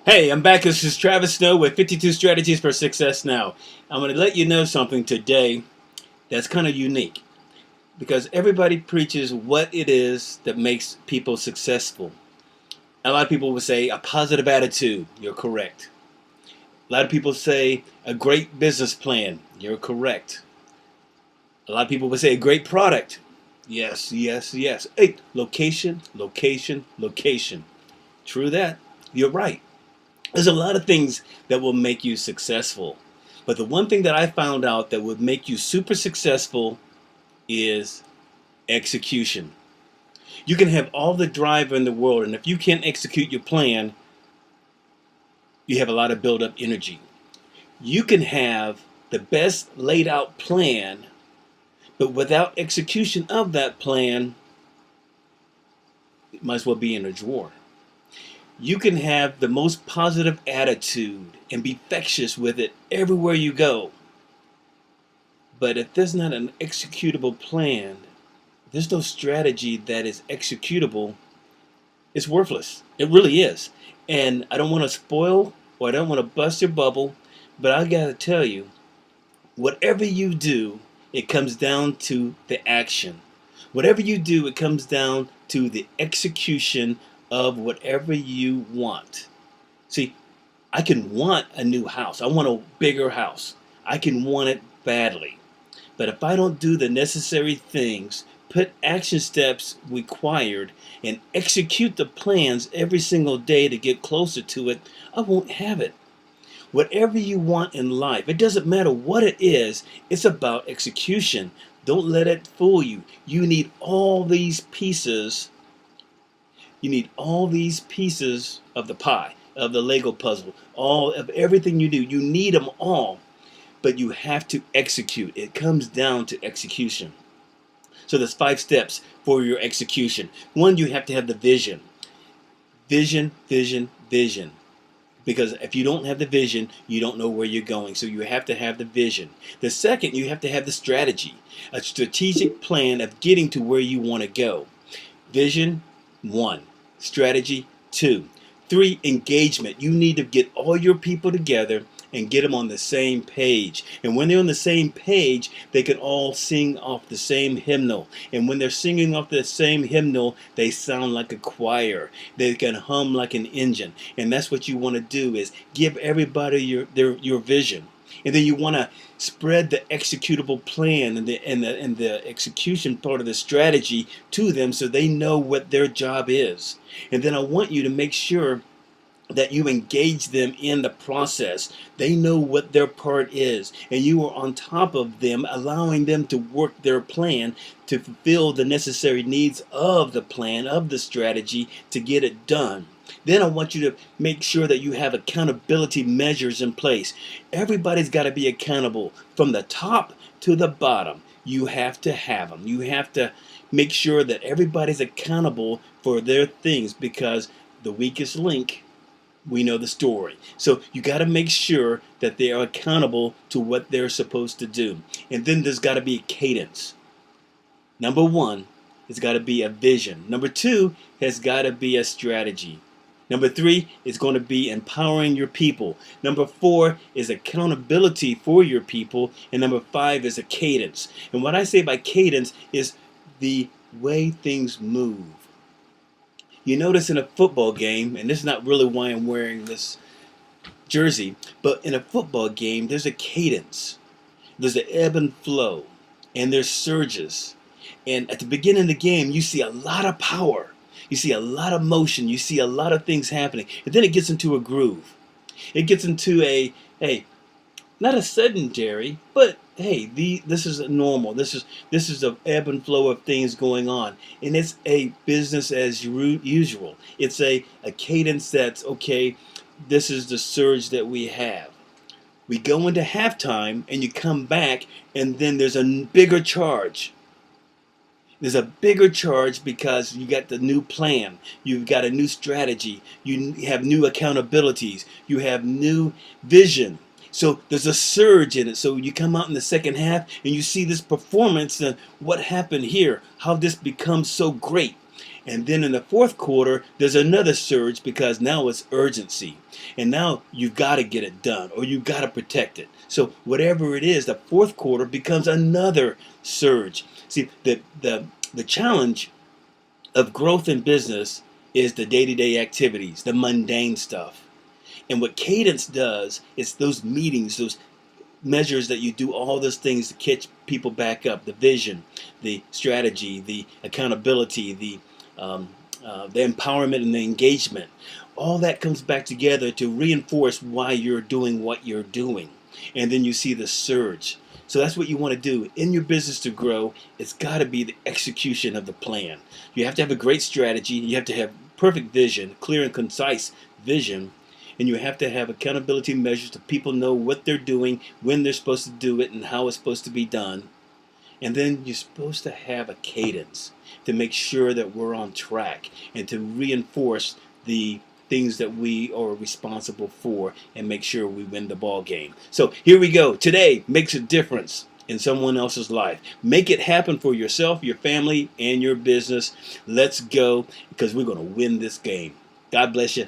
Hey, I'm back. This is Travis Snow with 52 Strategies for Success Now. I'm going to let you know something today that's kind of unique because everybody preaches what it is that makes people successful. A lot of people will say a positive attitude. You're correct. A lot of people say a great business plan. You're correct. A lot of people will say a great product. Yes, yes, yes. Hey, location, location, location. True that. You're right. There's a lot of things that will make you successful. But the one thing that I found out that would make you super successful is execution. You can have all the drive in the world, and if you can't execute your plan, you have a lot of build up energy. You can have the best laid out plan, but without execution of that plan, it might as well be in a drawer. You can have the most positive attitude and be infectious with it everywhere you go. But if there's not an executable plan, there's no strategy that is executable, it's worthless. It really is. And I don't want to spoil or I don't want to bust your bubble, but I got to tell you, whatever you do, it comes down to the action. Whatever you do, it comes down to the execution of whatever you want. See, I can want a new house. I want a bigger house. I can want it badly. But if I don't do the necessary things, put action steps required, and execute the plans every single day to get closer to it, I won't have it. Whatever you want in life, it doesn't matter what it is, it's about execution. Don't let it fool you. You need all these pieces. You need all these pieces of the pie, of the Lego puzzle, all of everything you do. You need them all, but you have to execute. It comes down to execution. So there's 5 steps for your execution. One, you have to have the vision. Vision, vision, vision. Because if you don't have the vision, you don't know where you're going. So you have to have the vision. The second, you have to have the strategy. A strategic plan of getting to where you want to go. Vision, 1. Strategy, 2. 3, engagement. You need to get all your people together and get them on the same page. And when they're on the same page, they can all sing off the same hymnal. And when they're singing off the same hymnal, they sound like a choir. They can hum like an engine. And that's what you want to do, is give everybody your vision. And then you want to spread the executable plan and the execution part of the strategy to them so they know what their job is. And then I want you to make sure that you engage them in the process. They know what their part is, and you are on top of them, allowing them to work their plan to fulfill the necessary needs of the plan, of the strategy, to get it done. Then I want you to make sure that you have accountability measures in place. Everybody's got to be accountable from the top to the bottom. You have to have them. You have to make sure that everybody's accountable for their things, because the weakest link, we know the story. So you got to make sure that they are accountable to what they're supposed to do. And then there's got to be a cadence. Number 1, it's got to be a vision. Number 2 has got to be a strategy. Number 3 is going to be empowering your people. Number 4 is accountability for your people. And number 5 is a cadence. And what I say by cadence is the way things move. You notice in a football game, and this is not really why I'm wearing this jersey, but in a football game, there's a cadence. There's an ebb and flow, and there's surges. And at the beginning of the game, you see a lot of power. You see a lot of motion. You see a lot of things happening. And then it gets into a groove. It gets into hey, not a sedentary, but hey, this is normal. This is the ebb and flow of things going on, and it's a business as usual. It's a cadence that's okay. This is the surge that we have. We go into halftime, and you come back, and then there's a bigger charge. There's a bigger charge because you got the new plan. You've got a new strategy. You have new accountabilities. You have new vision. So there's a surge in it. So you come out in the second half and you see this performance and what happened here, how this becomes so great. And then in the fourth quarter, there's another surge because now it's urgency. And now you've got to get it done or you've got to protect it. So whatever it is, the fourth quarter becomes another surge. See, the challenge of growth in business is the day-to-day activities, the mundane stuff. And what Cadence does is those meetings, those measures that you do all those things to catch people back up, the vision, the strategy, the accountability, the empowerment and the engagement. All that comes back together to reinforce why you're doing what you're doing. And then you see the surge. So that's what you want to do in your business to grow. It's got to be the execution of the plan. You have to have a great strategy. You have to have perfect vision, clear and concise vision. And you have to have accountability measures so people know what they're doing, when they're supposed to do it, and how it's supposed to be done. And then you're supposed to have a cadence to make sure that we're on track and to reinforce the things that we are responsible for and make sure we win the ball game. So here we go. Today makes a difference in someone else's life. Make it happen for yourself, your family, and your business. Let's go because we're going to win this game. God bless you.